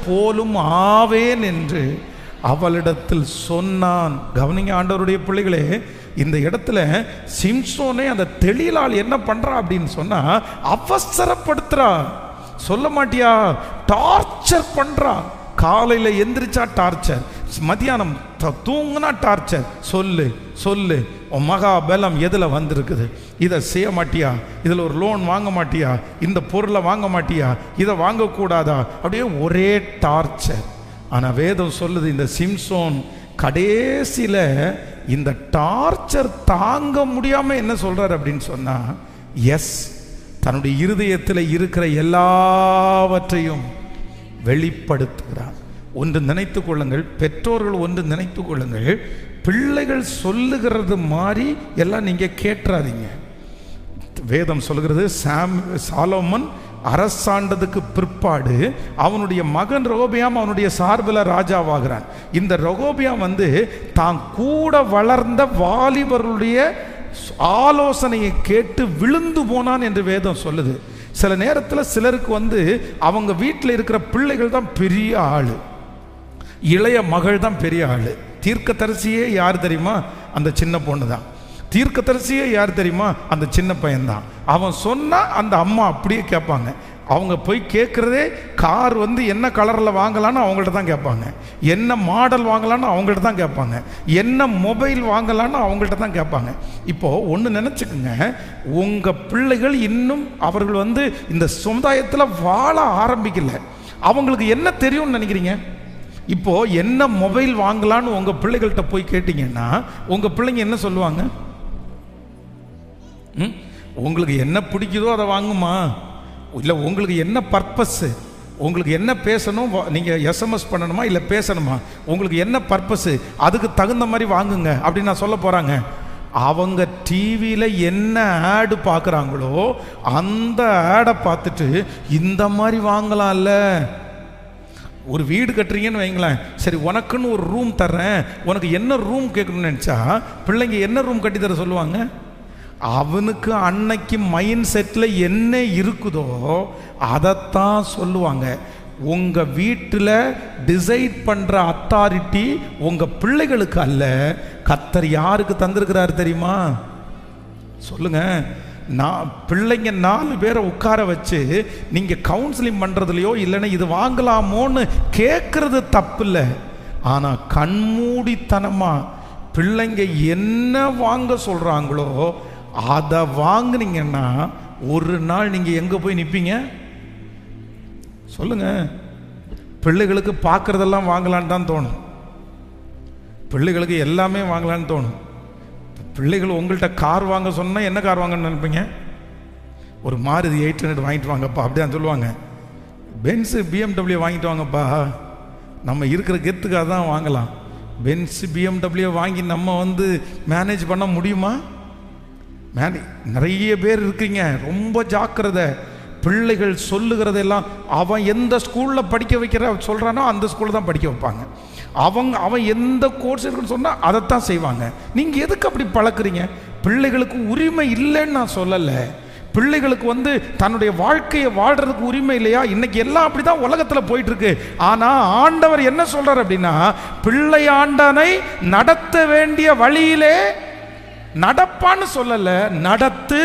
போலும் ஆவேன் என்று அவளிடத்தில் சொன்னான். கவனிங்க ஆண்டவருடைய பிள்ளைகளே, இந்த இடத்துல சிம்சோனை அந்த தெளிலால் என்ன பண்றா அப்படின்னு சொன்னா, அவசரப்படுத்துறா. சொல்ல மாட்டியா, டார்ச்சர் பண்றா. காலையில எந்திரிச்சா டார்ச்சர், மத்தியானம் தூங்குனா டார்ச்சர். சொல்லு சொல்லு, மகாபலம் எதில் வந்திருக்குது? இதை செய்ய மாட்டியா? இதில் ஒரு லோன் வாங்க மாட்டியா? இந்த பொருளை வாங்க மாட்டியா? இதை வாங்கக்கூடாதா? அப்படியே ஒரே டார்ச்சர். ஆனால் வேதம் சொல்லுது, இந்த சிம்சோன் கடைசியில் இந்த டார்ச்சர் தாங்க முடியாமல் என்ன சொல்கிறார் அப்படின்னு சொன்னால், எஸ், தன்னுடைய இருதயத்தில் இருக்கிற எல்லாவற்றையும் வெளிப்படுத்துகிறார். ஒன்று நினைத்து கொள்ளுங்கள், பெற்றோர்கள் ஒன்று நினைத்து கொள்ளுங்கள், பிள்ளைகள் சொல்லுகிறது மாதிரி எல்லாம் நீங்கள் கேட்டுறாதீங்க. வேதம் சொல்கிறது, சாலோமன் அரசாண்டதுக்கு பிற்பாடு அவனுடைய மகன் ரெகொபெயாம் அவனுடைய சார்பில் ராஜாவாகிறான். இந்த ரெகொபெயாம் தான் கூட வளர்ந்த வாலிபர்களுடைய ஆலோசனையை கேட்டு விழுந்து போனான் என்று வேதம் சொல்லுது. சில நேரத்தில் சிலருக்கு அவங்க வீட்டில் இருக்கிற பிள்ளைகள் தான் பெரிய ஆள், இளைய மகள் தான் பெரிய ஆள். தீர்க்கதரிசியே யார் தெரியுமா? அந்த சின்ன பொண்ணு தான். தீர்க்கதரிசியே யார் தெரியுமா? அந்த சின்ன பையன்தான். அவன் சொன்னால் அந்த அம்மா அப்படியே கேட்பாங்க. அவங்க போய் கேட்குறதே கார் என்ன கலரில் வாங்கலான்னு அவங்கள்ட்ட தான் கேட்பாங்க, என்ன மாடல் வாங்கலான்னு அவங்கள்ட்ட தான் கேட்பாங்க, என்ன மொபைல் வாங்கலான்னு அவங்கள்ட்ட தான் கேட்பாங்க. இப்போது ஒன்று நினச்சிக்கோங்க, உங்கள் பிள்ளைகள் இன்னும் அவர்கள் இந்த சமுதாயத்தில் வாழ ஆரம்பிக்கல. அவங்களுக்கு என்ன தெரியும்னு நினைக்கிறீங்க? இப்போது என்ன மொபைல் வாங்கலான்னு உங்கள் பிள்ளைகள்கிட்ட போய் கேட்டிங்கன்னா உங்கள் பிள்ளைங்க என்ன சொல்லுவாங்க? உங்களுக்கு என்ன பிடிக்குதோ அதை வாங்குமா, இல்லை உங்களுக்கு என்ன பர்பஸ்ஸு, உங்களுக்கு என்ன பேசணும், நீங்கள் எஸ்எம்எஸ் பண்ணணுமா இல்லை பேசணுமா, உங்களுக்கு என்ன பர்பஸ்ஸு, அதுக்கு தகுந்த மாதிரி வாங்குங்க அப்படின்னு நான் சொல்ல போகிறாங்க. அவங்க டிவியில் என்ன ஆடு பார்க்குறாங்களோ அந்த ஆடை பார்த்துட்டு இந்த மாதிரி வாங்கலாம்ல. ஒரு வீடு கட்டுறீங்கன்னு வைங்களேன், சரி உனக்குன்னு ஒரு ரூம் தர்றேன், உனக்கு என்ன ரூம் கேட்கணும்னு நினச்சா பிள்ளைங்க என்ன ரூம் கட்டி தர சொல்லுவாங்க? அவனுக்கு அன்னைக்கு மைண்ட் செட்டில் என்ன இருக்குதோ அதைத்தான் சொல்லுவாங்க. உங்கள் வீட்டில் டிசைட் பண்ணுற அத்தாரிட்டி உங்கள் பிள்ளைகளுக்கு அல்ல, கர்த்தர் யாருக்கு தந்திருக்கிறார் தெரியுமா? சொல்லுங்க. நான் பிள்ளைங்க 4 பேரை உட்கார வச்சு நீங்கள் கவுன்சிலிங் பண்ணுறதுலையோ இல்லைன்னா இது வாங்கலாமோன்னு கேட்குறது தப்பு இல்லை. ஆனால் கண்மூடித்தனமாக பிள்ளைங்க என்ன வாங்க சொல்கிறாங்களோ அதை வாங்கினீங்கன்னா ஒரு நாள் நீங்கள் எங்கே போய் நிற்பீங்க? சொல்லுங்க. பிள்ளைகளுக்கு பார்க்குறதெல்லாம் வாங்கலான்னு தான் தோணும், பிள்ளைகளுக்கு எல்லாமே வாங்கலான்னு தோணும். பிள்ளைகள் உங்கள்கிட்ட கார் வாங்க சொன்னால் என்ன கார் வாங்கன்னு நினைப்பீங்க? ஒரு மாருதி 800 வாங்கிட்டு வாங்கப்பா அப்படிதான் சொல்லுவாங்க. பென்ஸு BMW வாங்கிட்டு வாங்கப்பா, நம்ம இருக்கிற கெத்துக்காக தான் வாங்கலாம். பென்ஸு BMW வாங்கி நம்ம மேனேஜ் பண்ண முடியுமா? நிறைய பேர் இருக்கீங்க, ரொம்ப ஜாக்கிரதை. பிள்ளைகள் சொல்லுகிறதெல்லாம் அவன் எந்த ஸ்கூலில் படிக்க வைக்கிற சொல்கிறானோ அந்த ஸ்கூலில் தான் படிக்க வைப்பாங்க. அவன் எந்த கோர்ஸ் இருக்குன்னு சொன்னால் அதைத்தான் செய்வாங்க. நீங்கள் எதுக்கு அப்படி பழக்கிறீங்க? பிள்ளைகளுக்கு உரிமை இல்லைன்னு நான் சொல்லலை. பிள்ளைகளுக்கு தன்னுடைய வாழ்க்கையை வாழ்கிறதுக்கு உரிமை இல்லையா? இன்னைக்கு எல்லாம் அப்படி தான் உலகத்தில் போயிட்டு இருக்கு. ஆனால் ஆண்டவர் என்ன சொல்கிறார் அப்படின்னா, பிள்ளை ஆண்டனை நடத்த வேண்டிய வழியிலே நடப்பான்னு சொல்லலை, நடத்து.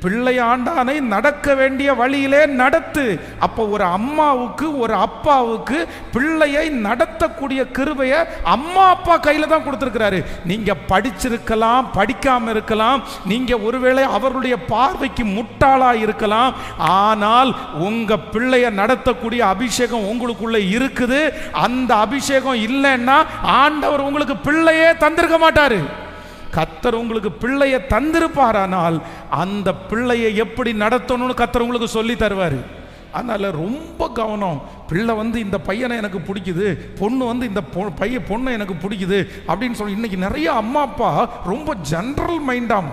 பிள்ளை ஆண்டானை நடக்க வேண்டிய வழியிலே நடத்து. அப்போ ஒரு அம்மாவுக்கு ஒரு அப்பாவுக்கு பிள்ளையை நடத்தக்கூடிய கிருபையை அம்மா அப்பா கையில் தான் கொடுத்துருக்கிறாரு. நீங்கள் படிச்சிருக்கலாம், படிக்காமல் இருக்கலாம், நீங்கள் ஒருவேளை அவருடைய பார்வைக்கு முட்டாளாக இருக்கலாம், ஆனால் உங்கள் பிள்ளையை நடத்தக்கூடிய அபிஷேகம் உங்களுக்குள்ளே இருக்குது. அந்த அபிஷேகம் இல்லைன்னா ஆண்டவர் உங்களுக்கு பிள்ளையே தந்திருக்க மாட்டார். கர்த்தர் உங்களுக்கு பிள்ளையை தந்திருப்பாரானால் அந்த பிள்ளையை எப்படி நடத்தணும்னு கர்த்தர் உங்களுக்கு சொல்லி தருவார். அதனால் ரொம்ப கவனம். பிள்ளை இந்த பையனை எனக்கு பிடிக்குது, பொண்ணு இந்த பொண்ணை எனக்கு பிடிக்குது அப்படின்னு சொல்லி இன்றைக்கி நிறைய அம்மா அப்பா ரொம்ப ஜென்ரல் மைண்டாம்.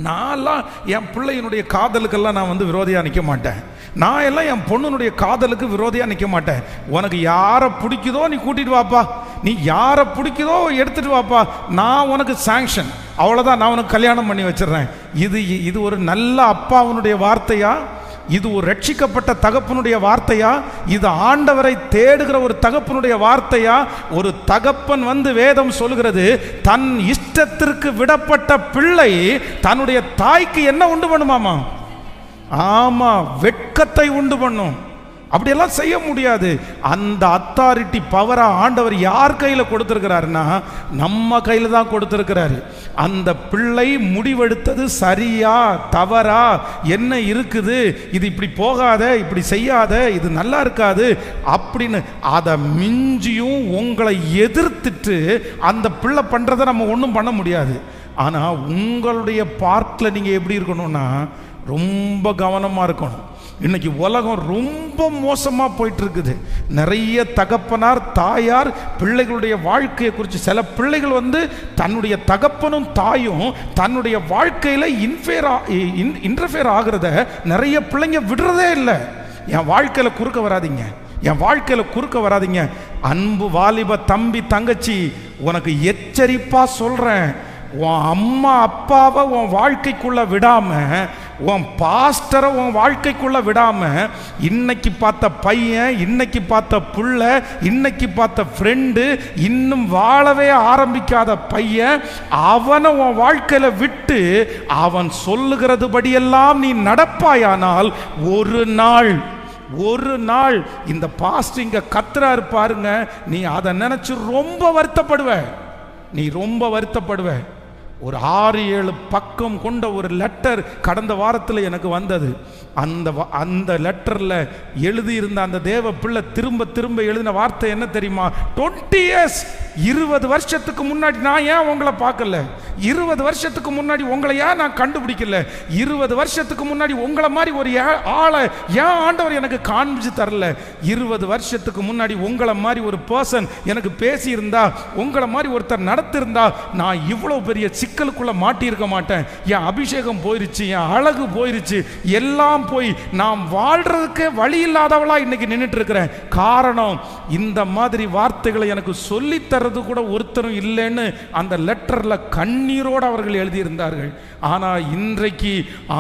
நான்லாம் என் பிள்ளையினுடைய காதலுக்கெல்லாம் நான் விரோதியாக நிற்க மாட்டேன். நான் எல்லாம் என் பொண்ணுனுடைய காதலுக்கு விரோதியாக நிற்க மாட்டேன். உனக்கு யாரை பிடிக்குதோ நீ கூட்டிகிட்டு வாப்பா, நீ யாரை பிடிக்குதோ எடுத்துகிட்டு வாப்பா, நான் உனக்கு சாங்ஷன், அவ்வளோதான், நான் உனக்கு கல்யாணம் பண்ணி வச்சிடுறேன். இது ஒரு நல்ல அப்பாவனுடைய வார்த்தையா? இது ஒரு ரட்சிக்கப்பட்ட தகப்பனுடைய வார்த்தையா? இது ஆண்டவரை தேடுகிற ஒரு தகப்பனுடைய வார்த்தையா? ஒரு தகப்பன் வந்து வேதம் சொல்கிறது, தன் இஷ்டத்திற்கு விடப்பட்ட பிள்ளை தன்னுடைய தாய்க்கு என்ன உண்டு பண்ணுமாமா? ஆமா, வெட்கத்தை உண்டு பண்ணும். அப்படியெல்லாம் செய்ய முடியாது. அந்த அத்தாரிட்டி பவரா ஆண்டவர் யார் கையில கொடுத்திருக்கிறாருன்னா நம்ம கையில தான் கொடுத்திருக்கிறாரு. அந்த பிள்ளை முடிவெடுத்தது சரியா தவறா, என்ன இருக்குது, இது இப்படி போகாத, இப்படி செய்யாத, இது நல்லா இருக்காது அப்படின்னு அதை மிஞ்சியும் உங்களை எதிர்த்துட்டு அந்த பிள்ளை பண்றதை நம்ம ஒன்றும் பண்ண முடியாது. ஆனா உங்களுடைய பார்ட்ல நீங்க எப்படி இருக்கணும்னா ரொம்ப கவனமா இருக்கணும். இன்னைக்கு உலகம் ரொம்ப மோசமாக போயிட்டு இருக்குது. நிறைய தகப்பனார் தாயார் பிள்ளைகளுடைய வாழ்க்கையை குறித்து, சில பிள்ளைகள் வந்து தன்னுடைய தகப்பனும் தாயும் தன்னுடைய வாழ்க்கையில் இன்டர்ஃபியர் ஆகிறத நிறைய பிள்ளைங்க விடுறதே இல்லை. என் வாழ்க்கையில் குறுக்க வராதிங்க, என் வாழ்க்கையில் குறுக்க வராதிங்க. அன்பு வாலிப தம்பி தங்கச்சி, உனக்கு எச்சரிப்பா சொல்றேன், உன் அம்மா அப்பாவை உன் வாழ்க்கைக்குள்ள விடாம, உன் பாஸ்டரை உன் வாழ்க்கைக்குள்ள விடாம, இன்னைக்கு பார்த்த பையன், இன்னைக்கு பார்த்த புள்ள, இன்னைக்கு பார்த்த ஃப்ரெண்டு, இன்னும் வாழவே ஆரம்பிக்காத பையன், அவனை உன் வாழ்க்கையில விட்டு அவன் சொல்லுகிறது படியெல்லாம் நீ நடப்பாயானால் ஒரு நாள் இந்த பாஸ்டர் இங்க கத்துறாரு பாருங்க, நீ அதை நினைச்சு ரொம்ப வருத்தப்படுவ. ஒரு 6-7 பக்கம் கொண்ட ஒரு லெட்டர் கடந்த வாரத்தில் எனக்கு வந்தது. அந்த லெட்டரில் எழுதியிருந்த அந்த தேவ பிள்ளை திரும்ப எழுதின வார்த்தை என்ன தெரியுமா? 20 years, 20 வருஷத்துக்கு முன்னாடி நான் ஏன் உங்களை பார்க்கல, 20 வருஷத்துக்கு முன்னாடி உங்களை ஏன் நான் கண்டுபிடிக்கல, 20 வருஷத்துக்கு முன்னாடி உங்களை மாதிரி ஒரு ஆளை ஏன் ஆண்டவர் எனக்கு காண்பிச்சு தரல, 20 வருஷத்துக்கு முன்னாடி உங்களை மாதிரி ஒரு பர்சன் எனக்கு பேசியிருந்தா, உங்களை மாதிரி ஒருத்தர் நடத்திருந்தா, நான் இவ்வளோ பெரிய சிக்கலுக்குள்ள மாட்டியிருக்க மாட்டேன். என் அபிஷேகம் போயிருச்சு, என் அழகு போயிருச்சு, எல்லாம் போய் நாம் வாழ்றதுக்கு வழி இல்லாதவளா இன்னைக்கு நின்றுட்டு இருக்கிறேன். காரணம், இந்த மாதிரி வார்த்தைகளை எனக்கு சொல்லி தர்றது கூட ஒருத்தரும் இல்லைன்னு அந்த லெட்டர்ல கண்ணீரோடு அவர்கள் எழுதியிருந்தார்கள். ஆனா இன்றைக்கு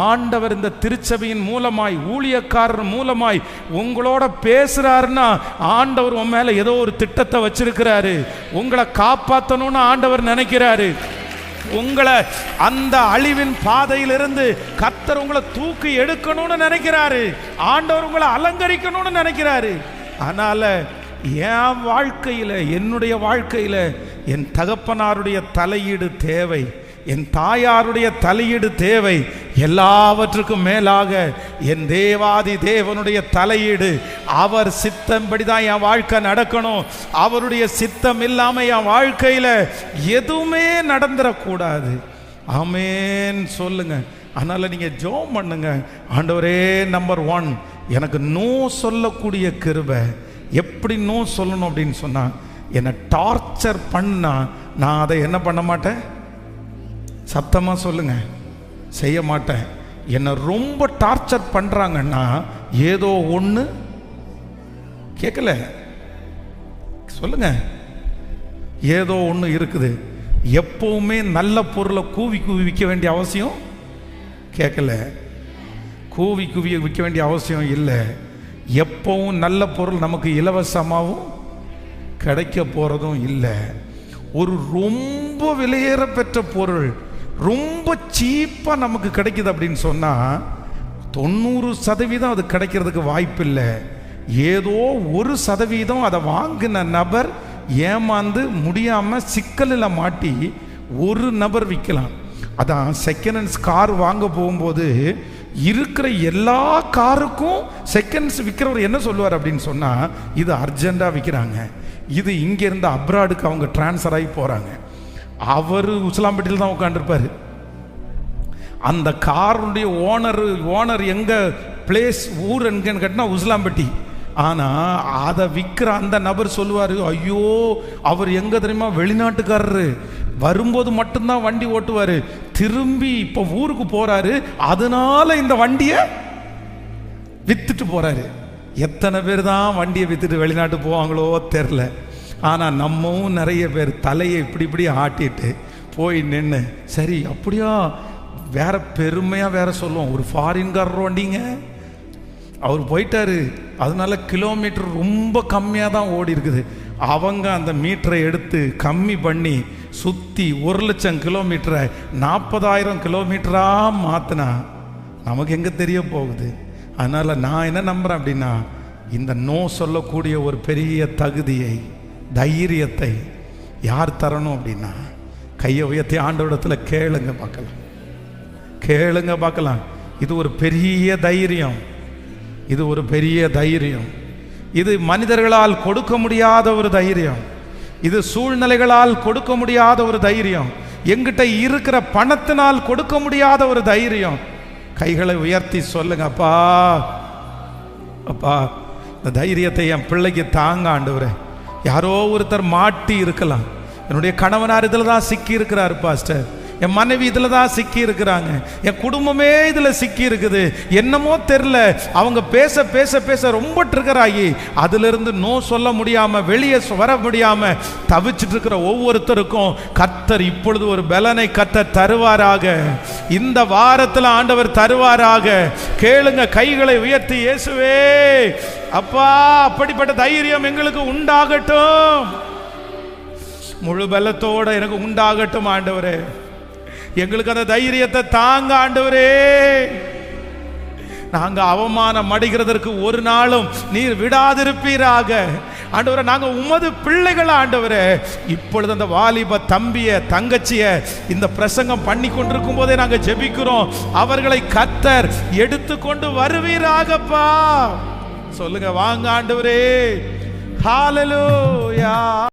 ஆண்டவர் இந்த திருச்சபையின் மூலமாய், ஊழியக்காரர் மூலமாய் உங்களோட பேசுறாருன்னா ஆண்டவர் உன் மேல ஏதோ ஒரு திட்டத்தை வச்சிருக்கிறாரு. உங்களை காப்பாற்றணும்னு ஆண்டவர் நினைக்கிறாரு. உங்களை அந்த அழிவின் பாதையிலிருந்து கர்த்தர் உங்களை தூக்கி எடுக்கணும்னு நினைக்கிறாரு. ஆண்டவர் உங்களை அலங்கரிக்கணும்னு நினைக்கிறாரு. அதனால என் வாழ்க்கையில, என்னுடைய வாழ்க்கையில என் தகப்பனாருடைய தலையீடு தேவை, என் தாயாருடைய தலையீடு தேவை. எல்லாவற்றுக்கும் மேலாக என் தேவாதி தேவனுடைய தலையீடு, அவர் சித்தம்படிதான் என் வாழ்க்கை நடக்கணும். அவருடைய சித்தம் இல்லாம என் வாழ்க்கையில எதுவுமே நடந்துடக்கூடாது. ஆமேன் சொல்லுங்க. அதனால நீங்க ஜெபம் பண்ணுங்க, ஆண்டவரே நம்பர் 1 எனக்கு நோ சொல்லக்கூடிய கிருபை. எப்படி நோ சொல்லணும் அப்படின்னு சொன்னா, என்னை டார்ச்சர் பண்ணா நான் அதை என்ன பண்ண மாட்டேன், சத்தமா சொல்லுங்க, செய்ய மாட்டேன். என்னை ரொம்ப டார்ச்சர் பண்றாங்கன்னா ஏதோ ஒன்று கேட்கல, சொல்லுங்க, ஏதோ ஒன்று இருக்குது. எப்பவுமே நல்ல பொருளை கூவி விற்க வேண்டிய அவசியம் கேட்கல, கூவி விற்க வேண்டிய அவசியம் இல்லை. எப்பவும் நல்ல பொருள் நமக்கு இலவசமாகவும் கிடைக்க போறதும் இல்லை. ஒரு ரொம்ப விலையேற பெற்ற பொருள் ரொம்ப சீப்பா நமக்கு கிடைக்குது அப்படின்னு சொன்னா 90% அது கிடைக்கிறதுக்கு வாய்ப்பு இல்லை. ஏதோ 1% அதை வாங்கின நபர் ஏமாந்து முடியாம சிக்கலில் மாட்டி ஒரு நபர் விற்கலாம். அதான் செகண்ட் ஹேண்ட்ஸ் கார் வாங்க போகும்போது இருக்கிற எல்லா காருக்கும் செகண்ட்ஸ் விற்கிறவர் என்ன சொல்லுவார் அப்படின்னு சொன்னா, இது அர்ஜென்டா விற்கிறாங்க, இது இங்க இருந்து அப்ராடுக்கு அவங்க டிரான்ஸ்ஃபர் ஆகி போறாங்க. அவர் உசிலாம்பட்டியில் தான் உட்காந்துருப்பாரு. அந்த காருடைய ஓனர் எங்க பிளேஸ், ஊர் எங்கன்னு கேட்டினா உசிலாம்பட்டி. ஆனால் அதை விற்கிற அந்த நபர் சொல்லுவார், ஐயோ அவர் எங்க தெரியுமா, வெளிநாட்டுக்காரரு, வரும்போது மட்டும்தான் வண்டி ஓட்டுவார், திரும்பி இப்போ ஊருக்கு போறாரு, அதனால இந்த வண்டியை வித்துட்டு போறாரு. எத்தனை பேர் தான் வண்டியை வித்துட்டு வெளிநாட்டு போவாங்களோ தெரில. ஆனால் நம்மவும் நிறைய பேர் தலையை இப்படி ஆட்டிட்டு போய் நின்று, சரி அப்படியா, வேற பெருமையாக வேற சொல்லுவோம், ஒரு ஃபாரின்காரர் வண்டிங்க, அவர் போயிட்டாரு. அதனால கிலோமீட்டர் ரொம்ப கம்மியாக தான் ஓடி இருக்குது. அவங்க அந்த மீட்டரை எடுத்து கம்மி பண்ணி சுற்றி 1,00,000 கிலோமீட்டரை 40,000 கிலோமீட்டராக மாற்றினா நமக்கு எங்கே தெரிய போகுது? அதனால் நான் என்ன நம்புகிறேன் அப்படின்னா, இந்த நோ சொல்லக்கூடிய ஒரு பெரிய தகுதியை, தைரியத்தை யார் தரணும் அப்படின்னா, கையை உயர்த்தி ஆண்டவரிடத்தில் கேளுங்க பார்க்கலாம், கேளுங்க பார்க்கலாம். இது ஒரு பெரிய தைரியம், இது ஒரு பெரிய தைரியம். இது மனிதர்களால் கொடுக்க முடியாத ஒரு தைரியம், இது சூழ்நிலைகளால் கொடுக்க முடியாத ஒரு தைரியம், எங்கிட்ட இருக்கிற பணத்தினால் கொடுக்க முடியாத ஒரு தைரியம். கைகளை உயர்த்தி சொல்லுங்க, அப்பா அப்பா இந்த தைரியத்தை என் பிள்ளைக்கு தாங்க ஆண்டவரே. யாரோ ஒருத்தர் மாட்டி இருக்கலாம், என்னுடைய கணவனார் இதில் தான் சிக்கி இருக்கிறார் பாஸ்டர், என் மனைவி இதில் தான் சிக்கி இருக்கிறாங்க, என் குடும்பமே இதில் சிக்கி இருக்குது, என்னமோ தெரில, அவங்க பேச பேச பேச ரொம்ப ட்ரிகர் ஆகி அதிலிருந்து நோ சொல்ல முடியாமல் வெளியே வர முடியாமல் தவிச்சிட்டு இருக்கிற ஒவ்வொருத்தருக்கும் கர்த்தர் இப்பொழுது ஒரு பலனை கர்த்தர் தருவாராக. இந்த வாரத்தில் ஆண்டவர் தருவாராக. கேளுங்க, கைகளை உயர்த்தி, இயேசுவே அப்பா அப்படிப்பட்ட தைரியம் எங்களுக்கு உண்டாகட்டும், முழு பலத்தோட எனக்கு உண்டாகட்டும் ஆண்டவரே. எங்களுக்கு அந்த தைரியத்தை தாங்க ஆண்டவரே. நாங்க அவமானம் அடைகிறதற்கு ஒரு நாளும் நீர் விடாதிருப்பீராக ஆண்டவரே. நாங்க உமது பிள்ளைகள் ஆண்டவரே. இப்பொழுது அந்த வாலிப தம்பிய தங்கச்சிய இந்த பிரசங்கம் பண்ணி கொண்டிருக்கும் போதே நாங்க ஜெபிக்கிறோம், அவர்களை கர்த்தர் எடுத்துக்கொண்டு வருவீராகப்பா. சொல்லுங்க, வாங்க ஆண்டவரே. ஹல்லேலூயா.